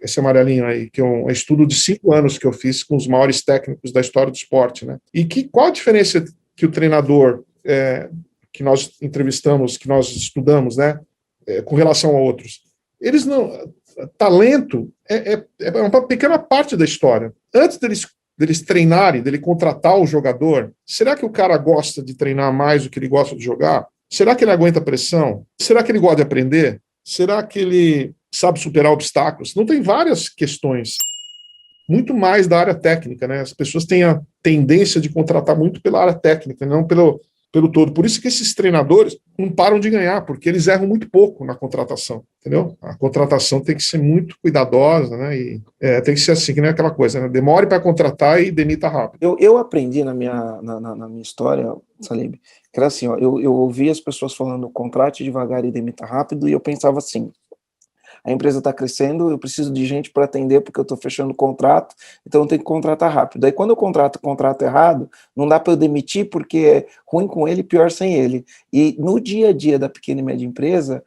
Esse amarelinho aí, que é um estudo de 5 anos que eu fiz com os maiores técnicos da história do esporte, né? E qual a diferença que o treinador que nós entrevistamos, que nós estudamos, né? Com relação a outros? Eles não... Talento é uma pequena parte da história. Antes deles treinarem, dele contratar o jogador, será que o cara gosta de treinar mais do que ele gosta de jogar? Será que ele aguenta pressão? Será que ele gosta de aprender? Será que ele sabe superar obstáculos? Não, tem várias questões, muito mais da área técnica, né? As pessoas têm a tendência de contratar muito pela área técnica, não pelo todo. Por isso que esses treinadores não param de ganhar, porque eles erram muito pouco na contratação, entendeu? A contratação tem que ser muito cuidadosa, né? E tem que ser assim, que nem aquela coisa, né? Demore para contratar e demita rápido. Eu aprendi na minha história, Salib, que era assim, eu ouvia as pessoas falando contrate devagar e demita rápido, e eu pensava assim, a empresa está crescendo, eu preciso de gente para atender porque eu estou fechando o contrato, então eu tenho que contratar rápido. Aí quando eu contrato errado, não dá para eu demitir porque é ruim com ele, pior sem ele. E no dia a dia da pequena e média empresa,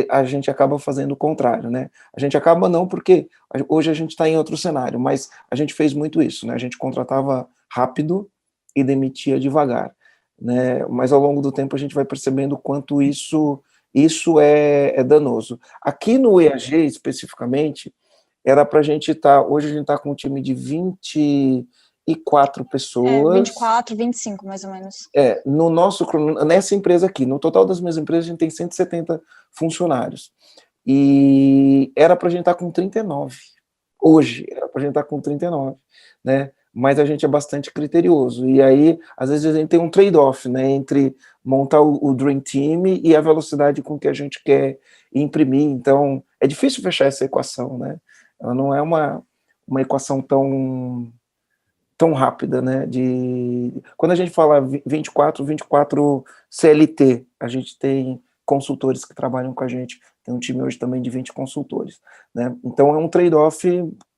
a gente acaba fazendo o contrário, né? A gente acaba não, porque hoje a gente está em outro cenário, mas a gente fez muito isso, né? A gente contratava rápido e demitia devagar, né? Mas ao longo do tempo a gente vai percebendo o quanto isso é danoso. Aqui no EAG, especificamente, era para a gente hoje a gente está com um time de 24 pessoas. 24, 25, mais ou menos. Nessa empresa aqui, no total das minhas empresas, a gente tem 170 funcionários. E era para a gente estar com 39. Hoje, era para a gente estar com 39, né? Mas a gente é bastante criterioso, e aí, às vezes, a gente tem um trade-off, né, entre montar o Dream Team e a velocidade com que a gente quer imprimir, então, é difícil fechar essa equação, né, ela não é uma equação tão rápida, né, quando a gente fala 24 CLT, a gente tem consultores que trabalham com a gente, tem um time hoje também de 20 consultores, né, então é um trade-off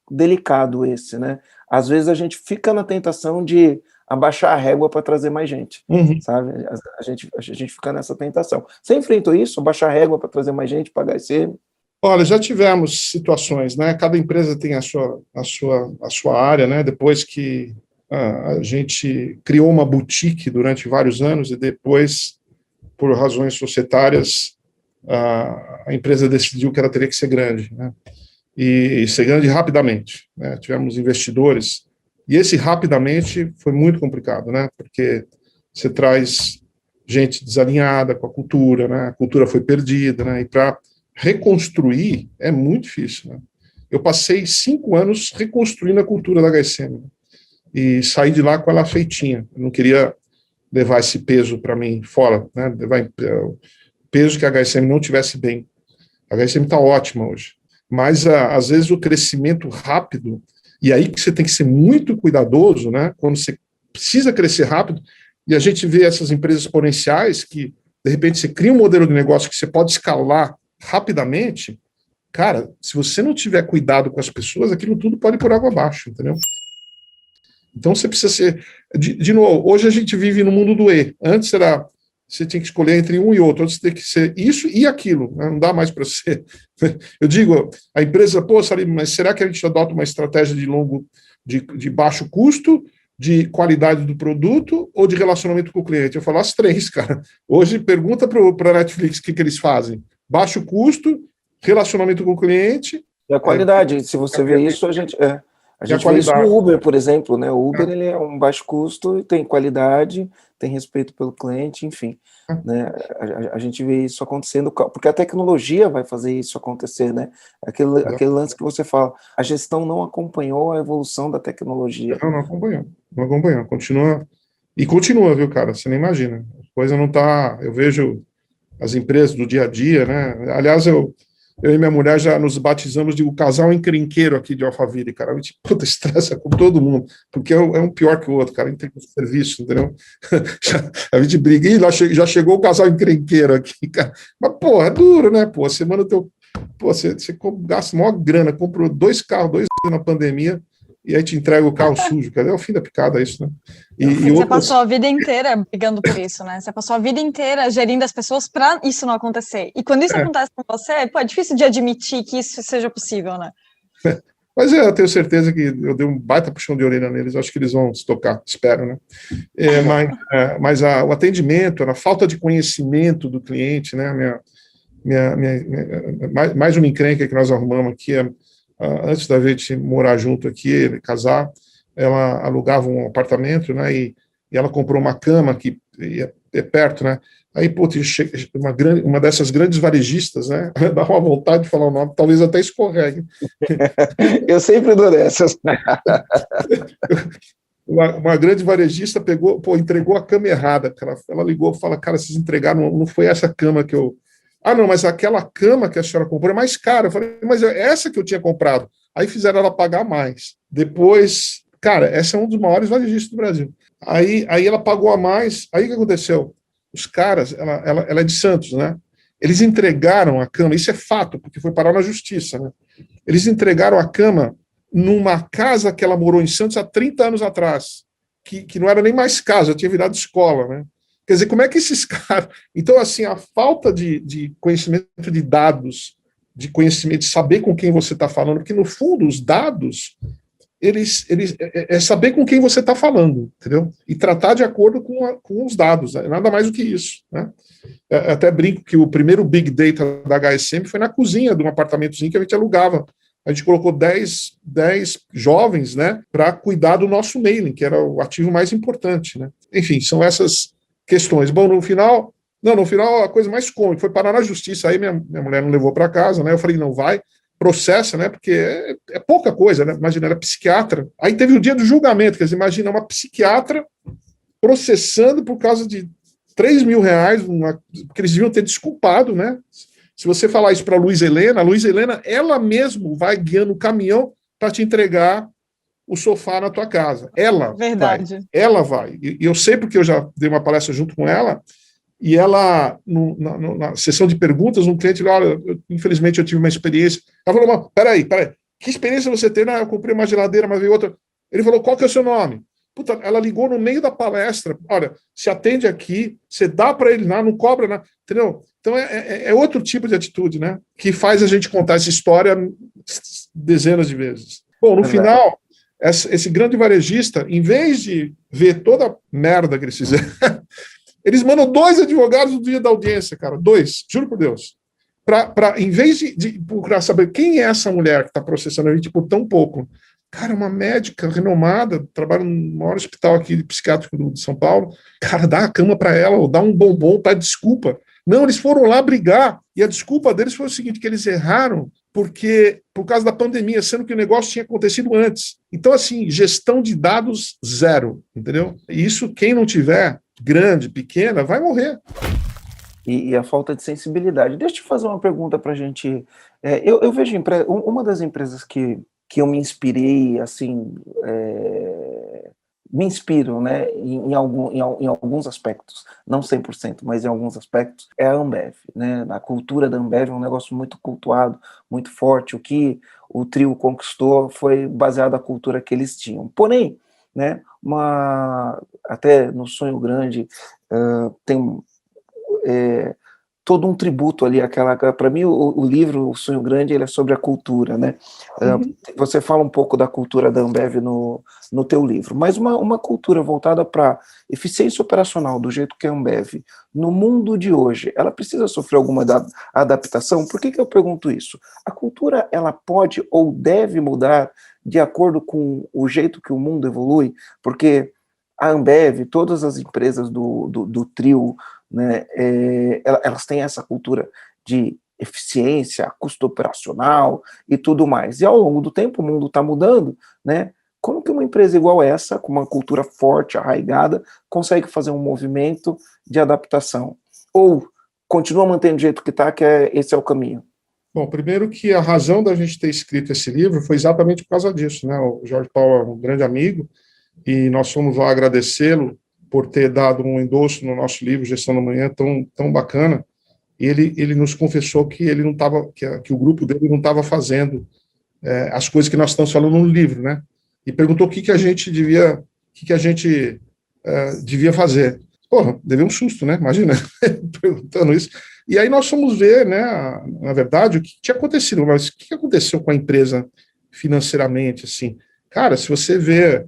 delicado esse, né? Às vezes a gente fica na tentação de abaixar a régua para trazer mais gente, sabe? A gente fica nessa tentação. Você enfrentou isso, abaixar a régua para trazer mais gente para HSM? Olha, já tivemos situações, né? Cada empresa tem a sua área, né? Depois que a gente criou uma boutique durante vários anos e depois, por razões societárias, a empresa decidiu que ela teria que ser grande, né? E ser grande rapidamente, né? Tivemos investidores, e esse rapidamente foi muito complicado, né? Porque você traz gente desalinhada com a cultura, né? A cultura foi perdida, né? E para reconstruir é muito difícil, né? Eu passei 5 anos reconstruindo a cultura da HSM, né? E saí de lá com ela feitinha. Eu não queria levar esse peso para mim fora, né? Levar o peso que a HSM não tivesse bem. A HSM está ótima hoje, mas às vezes o crescimento rápido, e aí que você tem que ser muito cuidadoso, né? Quando você precisa crescer rápido, e a gente vê essas empresas exponenciais que, de repente, você cria um modelo de negócio que você pode escalar rapidamente, cara, se você não tiver cuidado com as pessoas, aquilo tudo pode ir por água abaixo, entendeu? Então você precisa ser, de novo, hoje a gente vive no mundo do E. Antes era, você tinha que escolher entre um e outro, antes tem que ser isso e aquilo, né? Não dá mais para ser. Eu digo, a empresa, pô, Salim, mas será que a gente adota uma estratégia de baixo custo, de qualidade do produto ou de relacionamento com o cliente? Eu falo as três, cara. Hoje pergunta para a Netflix o que eles fazem. Baixo custo, relacionamento com o cliente. E a qualidade, se você vê isso, a gente vê isso no Uber, por exemplo, né? O Uber ele é um baixo custo, tem qualidade, tem respeito pelo cliente, enfim, né? A gente vê isso acontecendo, porque a tecnologia vai fazer isso acontecer, né? Aquele lance que você fala, a gestão não acompanhou a evolução da tecnologia. Não acompanhou, continua, viu, cara? Você nem imagina. A coisa não tá. Eu vejo as empresas do dia a dia, né? Aliás, eu e minha mulher já nos batizamos de o casal encrenqueiro aqui de Alphaville, cara. A gente, puta, estressa com todo mundo, porque é um pior que o outro, cara, em termos de serviço, entendeu? A gente briga, e já chegou o casal encrenqueiro aqui, cara. Mas, pô, é duro, né, pô? Você manda o teu... Pô, você gasta maior grana, comprou 2 carros, na pandemia, e aí te entrega o carro sujo, cara. É o fim da picada isso, né? Você passou a vida inteira brigando por isso, né? Você passou a vida inteira gerindo as pessoas para isso não acontecer. E quando isso acontece com você, pô, é difícil de admitir que isso seja possível, né? Mas eu tenho certeza que eu dei um baita puxão de orelha neles, acho que eles vão se tocar, espero, né? Mas o atendimento, a falta de conhecimento do cliente, né? Mais uma encrenca que nós arrumamos aqui antes da gente morar junto aqui, casar, ela alugava um apartamento, né, e ela comprou uma cama que é perto, né, aí, pô, uma dessas grandes varejistas, né, dá uma vontade de falar o nome, talvez até escorregue. Eu sempre dou dessas. Uma grande varejista entregou a cama errada, ela ligou e fala, cara, vocês entregaram, não foi essa cama que eu... Ah, não, mas aquela cama que a senhora comprou é mais cara. Eu falei, mas é essa que eu tinha comprado. Aí fizeram ela pagar mais. Depois, cara, essa é um dos maiores varejistas do Brasil. Aí ela pagou a mais. Aí o que aconteceu? Os caras, ela é de Santos, né? Eles entregaram a cama, isso é fato, porque foi parar na justiça, né? Eles entregaram a cama numa casa que ela morou em Santos há 30 anos atrás, que não era nem mais casa, já tinha virado escola, né? Quer dizer, como é que esses caras... Então, assim, a falta de conhecimento de dados, de conhecimento, de saber com quem você está falando, porque, no fundo, os dados, é saber com quem você está falando, entendeu? E tratar de acordo com os dados, né? Nada mais do que isso, né? Até brinco que o primeiro Big Data da HSM foi na cozinha de um apartamentozinho que a gente alugava. A gente colocou 10 jovens, né, para cuidar do nosso mailing, que era o ativo mais importante, né? Enfim, são essas questões. Bom, no final a coisa mais cômica foi parar na justiça, aí minha mulher não levou para casa, né? Eu falei, não vai, processa, né? Porque é pouca coisa, né? Imagina, era psiquiatra. Aí teve o dia do julgamento, quer dizer, imagina uma psiquiatra processando por causa de R$3.000, porque eles deviam ter desculpado, né? Se você falar isso para a Luiz Helena, ela mesmo vai guiando o caminhão para te entregar o sofá na tua casa. Verdade. Ela vai. E eu sei porque eu já dei uma palestra junto com ela, e ela, na sessão de perguntas, um cliente, olha, infelizmente eu tive uma experiência. Ela falou, peraí, que experiência você tem? Eu comprei uma geladeira, mas veio outra. Ele falou, qual que é o seu nome? Puta, ela ligou no meio da palestra, olha, se atende aqui, você dá para ele lá, não cobra nada, entendeu? Então é outro tipo de atitude, né? Que faz a gente contar essa história dezenas de vezes. Bom, no final, esse grande varejista, em vez de ver toda a merda que eles fizeram, eles mandam 2 advogados no dia da audiência, cara, 2, juro por Deus. Em vez de procurar saber quem é essa mulher que está processando a gente por tão pouco, cara, uma médica renomada, trabalha no maior hospital aqui de psiquiátrico de São Paulo, cara, dá a cama para ela, ou dá um bombom, tá, desculpa. Não, eles foram lá brigar, e a desculpa deles foi o seguinte, que eles erraram por causa da pandemia, sendo que o negócio tinha acontecido antes. Então, assim, gestão de dados zero, entendeu? E isso, quem não tiver, grande, pequena, vai morrer. E a falta de sensibilidade. Deixa eu te fazer uma pergunta para a gente. Eu vejo uma das empresas que eu me inspirei, assim, me inspiro, né, em alguns aspectos, não 100%, mas em alguns aspectos, é a Ambev, né? A cultura da Ambev é um negócio muito cultuado, muito forte. O que o trio conquistou foi baseado na cultura que eles tinham. Porém, né, até no Sonho Grande tem todo um tributo ali, para mim o livro O Sonho Grande, ele é sobre a cultura, né? Você fala um pouco da cultura da Ambev no teu livro, mas uma cultura voltada para eficiência operacional, do jeito que é a Ambev, no mundo de hoje, ela precisa sofrer alguma adaptação? Por que eu pergunto isso? A cultura, ela pode ou deve mudar de acordo com o jeito que o mundo evolui? Porque a Ambev, todas as empresas do trio, né, elas têm essa cultura de eficiência, custo operacional e tudo mais. E ao longo do tempo o mundo está mudando, né? Como que uma empresa igual essa, com uma cultura forte, arraigada, consegue fazer um movimento de adaptação? Ou continua mantendo do jeito que está, esse é o caminho? Bom, primeiro que a razão da gente ter escrito esse livro foi exatamente por causa disso, né? O Jorge Paulo é um grande amigo e nós fomos lá agradecê-lo por ter dado um endosso no nosso livro Gestão da Manhã tão bacana. E ele nos confessou que ele não estava, que o grupo dele não estava fazendo as coisas que nós estamos falando no livro, né? E perguntou o que a gente devia fazer. Porra, deu um susto, né? Imagina, perguntando isso. E aí nós fomos ver, né, na verdade, o que tinha acontecido, mas o que aconteceu com a empresa financeiramente, assim? Cara, se você vê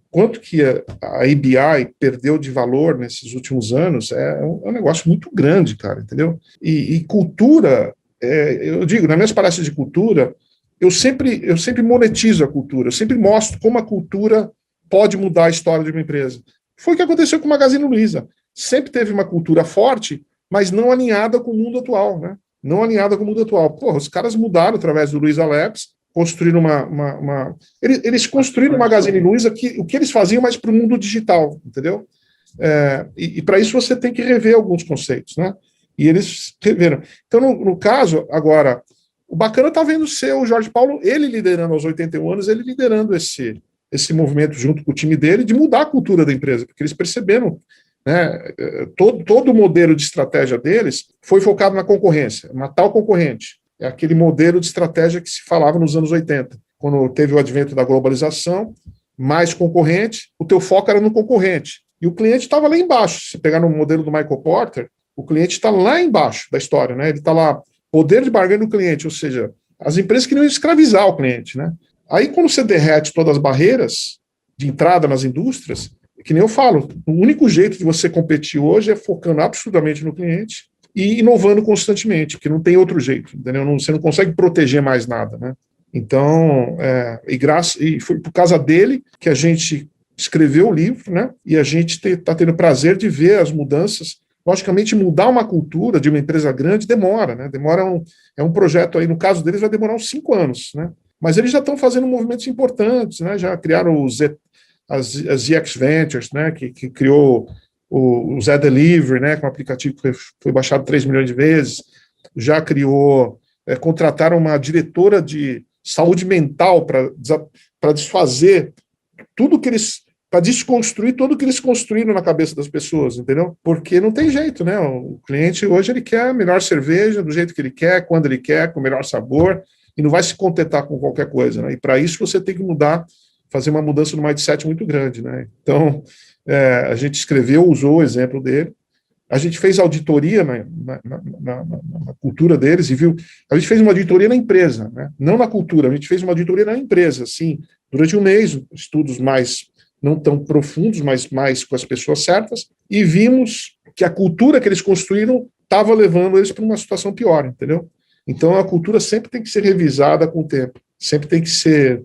quanto que a ABI perdeu de valor nesses últimos anos, é um negócio muito grande, cara, entendeu? E cultura, eu digo, nas minhas palestras de cultura, eu sempre monetizo a cultura, eu sempre mostro como a cultura pode mudar a história de uma empresa. Foi o que aconteceu com o Magazine Luiza. Sempre teve uma cultura forte, mas não alinhada com o mundo atual, né? Não alinhada com o mundo atual. Porra, os caras mudaram através do Luiza Labs, construíram eles construíram o Magazine Luiza, o que eles faziam, mas para o mundo digital, entendeu? E para isso você tem que rever alguns conceitos, né? E eles reveram. Então, no caso, agora, o bacana está vendo ser o Jorge Paulo, ele liderando aos 81 anos, ele liderando esse movimento junto com o time dele, de mudar a cultura da empresa, porque eles perceberam, né, todo o modelo de estratégia deles foi focado na concorrência, na tal concorrente. É aquele modelo de estratégia que se falava nos anos 80, quando teve o advento da globalização, mais concorrente, o teu foco era no concorrente. E o cliente estava lá embaixo. Se pegar no modelo do Michael Porter, o cliente está lá embaixo da história, né? Ele está lá, poder de barganha do cliente, ou seja, as empresas queriam escravizar o cliente, né? Aí, quando você derrete todas as barreiras de entrada nas indústrias, que nem eu falo, o único jeito de você competir hoje é focando absolutamente no cliente e inovando constantemente, porque não tem outro jeito, entendeu? Você não consegue proteger mais nada, né? Então, e foi por causa dele que a gente escreveu o livro, né? E a gente está tendo o prazer de ver as mudanças. Logicamente, mudar uma cultura de uma empresa grande demora, né? É um projeto aí, no caso deles, vai demorar uns 5 anos, né? Mas eles já estão fazendo movimentos importantes, né? Já criaram as ZX Ventures, né? Que criou o Zé Delivery, né, com um aplicativo que foi baixado 3 milhões de vezes, já criou, contrataram uma diretora de saúde mental para desfazer tudo que eles, para desconstruir tudo que eles construíram na cabeça das pessoas, entendeu? Porque não tem jeito, né? O cliente hoje ele quer a melhor cerveja, do jeito que ele quer, quando ele quer, com o melhor sabor, e não vai se contentar com qualquer coisa, né? E para isso você tem que mudar fazer uma mudança no mindset muito grande, né? Então, a gente escreveu, usou o exemplo dele, a gente fez auditoria na cultura deles e viu, a gente fez uma auditoria na empresa, né? Não na cultura, a gente fez uma auditoria na empresa, assim, durante um mês, estudos mais, não tão profundos, mas mais com as pessoas certas, e vimos que a cultura que eles construíram estava levando eles para uma situação pior, entendeu? Então, a cultura sempre tem que ser revisada com o tempo, sempre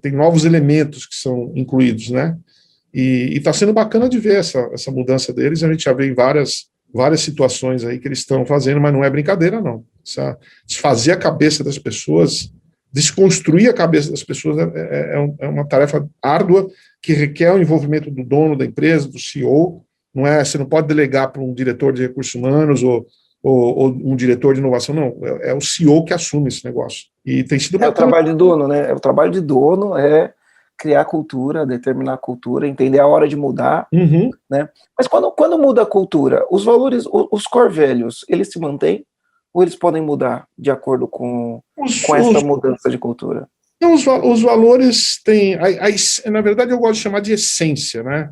tem novos elementos que são incluídos, né? E está sendo bacana de ver essa mudança deles, a gente já vê em várias situações aí que eles estão fazendo, mas não é brincadeira, não. Desfazer a cabeça das pessoas, desconstruir a cabeça das pessoas é uma tarefa árdua que requer o envolvimento do dono da empresa, do CEO. Você não pode delegar para um diretor de recursos humanos ou um diretor de inovação, não. É o CEO que assume esse negócio. E tem sido bacana. É o trabalho de dono, né? O trabalho de dono é criar cultura, determinar a cultura, entender a hora de mudar, né? Mas quando muda a cultura, os valores, os core values, eles se mantêm ou eles podem mudar de acordo com essa mudança de cultura? Então, os valores têm, na verdade eu gosto de chamar de essência, né?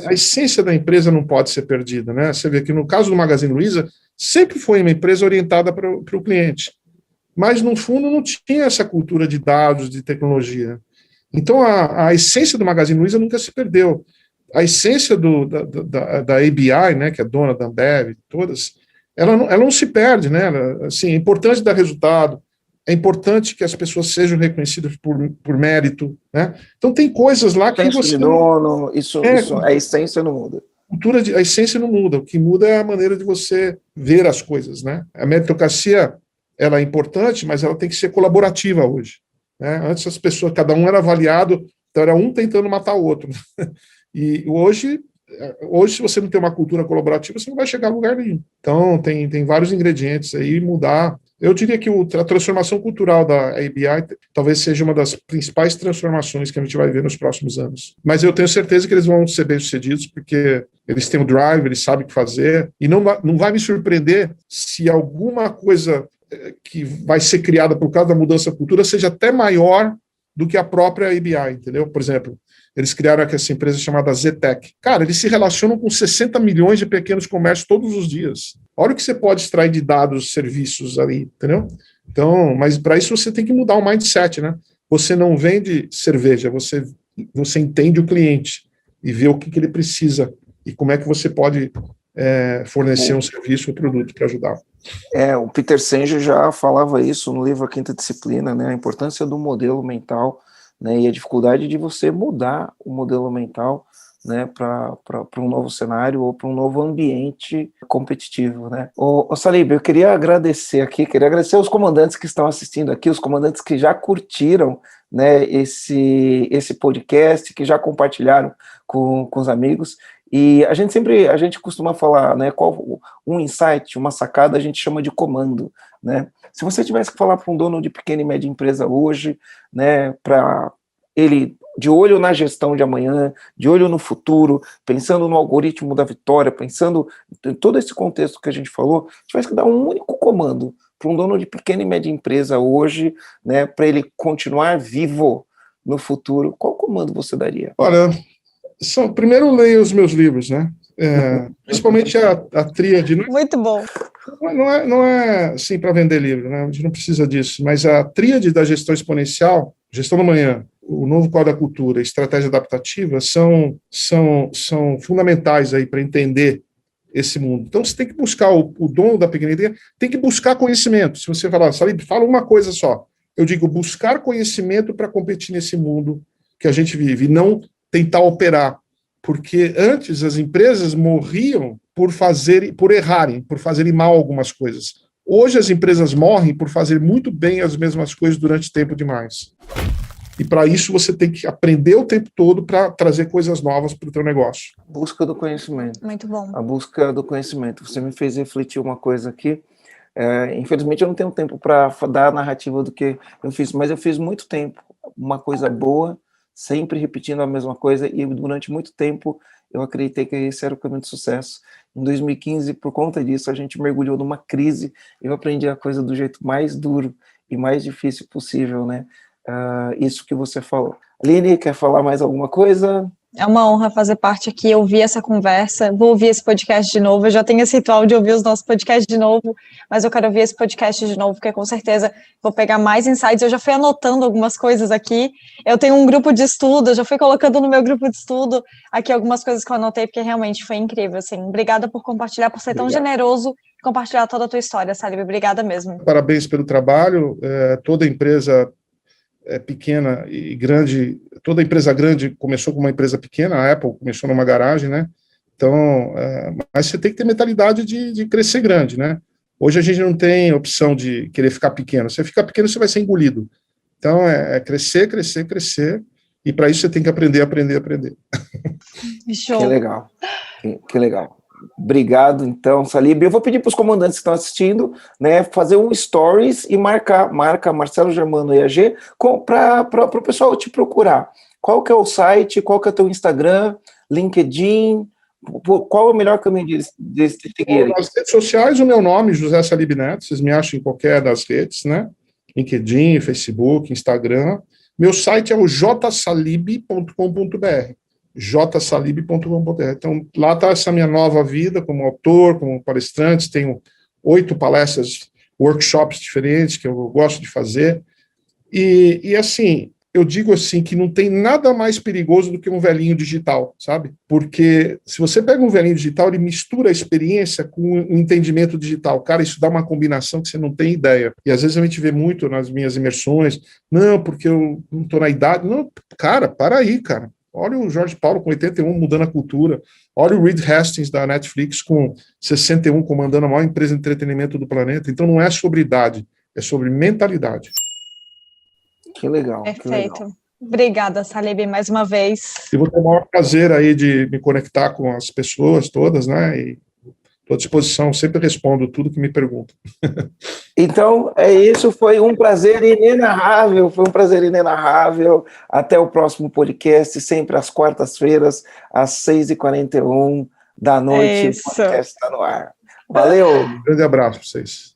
A essência da empresa não pode ser perdida, né? Você vê que no caso do Magazine Luiza, sempre foi uma empresa orientada para o cliente, mas no fundo não tinha essa cultura de dados, de tecnologia. Então, a essência do Magazine Luiza nunca se perdeu. A essência da ABI, né, que é dona da Ambev, todas, ela não se perde, né? Assim, é importante dar resultado, é importante que as pessoas sejam reconhecidas por mérito, né? Então, tem coisas lá que você... A essência não muda. A essência não muda, o que muda é a maneira de você ver as coisas, né? A meritocracia, ela é importante, mas ela tem que ser colaborativa hoje. Né? Antes as pessoas, cada um era avaliado, então era um tentando matar o outro. E hoje, se você não tem uma cultura colaborativa, você não vai chegar a lugar nenhum. Então, tem vários ingredientes aí, mudar. Eu diria que a transformação cultural da ABI talvez seja uma das principais transformações que a gente vai ver nos próximos anos. Mas eu tenho certeza que eles vão ser bem-sucedidos, porque eles têm o drive, eles sabem o que fazer, e não vai me surpreender se alguma coisa que vai ser criada por causa da mudança da cultura seja até maior do que a própria ABI, entendeu? Por exemplo, eles criaram essa empresa chamada Zetec. Cara, eles se relacionam com 60 milhões de pequenos comércios todos os dias. Olha o que você pode extrair de dados, serviços ali, entendeu? Então, mas para isso você tem que mudar o mindset, né? Você não vende cerveja, você entende o cliente e vê o que ele precisa e como é que você pode fornecer um serviço ou produto para ajudar. O Peter Senge já falava isso no livro A Quinta Disciplina, né? A importância do modelo mental, né? E a dificuldade de você mudar o modelo mental, né? Para um novo cenário ou para um novo ambiente competitivo, né? Salib, eu queria agradecer aos comandantes que estão assistindo aqui, os comandantes que já curtiram, né? Esse podcast, que já compartilharam com os amigos. E a gente costuma falar, né, qual um insight, uma sacada, a gente chama de comando, né? Se você tivesse que falar para um dono de pequena e média empresa hoje, né, para ele de olho na gestão de amanhã, de olho no futuro, pensando no algoritmo da vitória, pensando em todo esse contexto que a gente falou, tivesse que dar um único comando para um dono de pequena e média empresa hoje, né, para ele continuar vivo no futuro, qual comando você daria? Olha, primeiro leia os meus livros, né? Principalmente a tríade. Muito bom. Não é assim para vender livro, né? A gente não precisa disso, mas a tríade da gestão exponencial, gestão da manhã, o novo quadro da cultura, estratégia adaptativa, são fundamentais aí para entender esse mundo. Então você tem que buscar, o dono da pequena ideia tem que buscar conhecimento. Se você falar, Salib, fala uma coisa só. Eu digo buscar conhecimento para competir nesse mundo que a gente vive, e não tentar operar, porque antes as empresas morriam por errarem, por fazerem mal algumas coisas. Hoje as empresas morrem por fazer muito bem as mesmas coisas durante tempo demais. E para isso você tem que aprender o tempo todo para trazer coisas novas para o teu negócio. Busca do conhecimento. Muito bom. A busca do conhecimento. Você me fez refletir uma coisa aqui. Infelizmente eu não tenho tempo para dar a narrativa do que eu fiz, mas eu fiz muito tempo uma coisa boa, sempre repetindo a mesma coisa, e durante muito tempo eu acreditei que esse era o caminho de sucesso. Em 2015, por conta disso, a gente mergulhou numa crise, eu aprendi a coisa do jeito mais duro e mais difícil possível, né? Isso que você falou. Aline, quer falar mais alguma coisa? É uma honra fazer parte aqui, ouvir essa conversa, vou ouvir esse podcast de novo, eu já tenho esse ritual de ouvir os nossos podcasts de novo, mas eu quero ouvir esse podcast de novo, porque com certeza vou pegar mais insights, eu já fui anotando algumas coisas aqui, eu tenho um grupo de estudo, eu já fui colocando no meu grupo de estudo aqui algumas coisas que eu anotei, porque realmente foi incrível, assim, obrigada por compartilhar, por ser tão generoso, compartilhar toda a tua história, Salib, obrigada mesmo. Parabéns pelo trabalho, toda empresa pequena e grande, toda empresa grande começou com uma empresa pequena, a Apple começou numa garagem, né? Então, mas você tem que ter mentalidade de crescer grande, né? Hoje a gente não tem opção de querer ficar pequeno. Se você ficar pequeno, você vai ser engolido. Então, crescer, crescer, crescer, e para isso você tem que aprender. Show. Que legal, que legal. Obrigado, então, Salib. Eu vou pedir para os comandantes que estão assistindo, né, fazer um stories e marca Marcelo Germano EAG para o pessoal te procurar. Qual que é o site, qual que é o teu Instagram, LinkedIn, qual é o melhor caminho de seguir? Nas redes sociais, o meu nome, José Salib Neto, vocês me acham em qualquer das redes, né? LinkedIn, Facebook, Instagram. Meu site é o jsalib.com.br. jsalib.com.br. Então, lá está essa minha nova vida como autor, como palestrante. Tenho 8 palestras, workshops diferentes que eu gosto de fazer. E assim, eu digo assim que não tem nada mais perigoso do que um velhinho digital, sabe? Porque se você pega um velhinho digital, ele mistura a experiência com o entendimento digital. Cara, isso dá uma combinação que você não tem ideia. E às vezes a gente vê muito nas minhas imersões, não, porque eu não estou na idade. Não, cara, para aí, cara. Olha o Jorge Paulo com 81 mudando a cultura. Olha o Reed Hastings da Netflix com 61 comandando a maior empresa de entretenimento do planeta. Então não é sobre idade, é sobre mentalidade. Que legal. Perfeito. Que legal. Obrigada, Salib, mais uma vez. E vou ter o maior prazer aí de me conectar com as pessoas todas, né? E estou à disposição, sempre respondo tudo que me perguntam. Então, é isso, foi um prazer inenarrável, Até o próximo podcast, sempre às quartas-feiras, às 6h41 da noite, o podcast está no ar. Valeu! Grande abraço para vocês.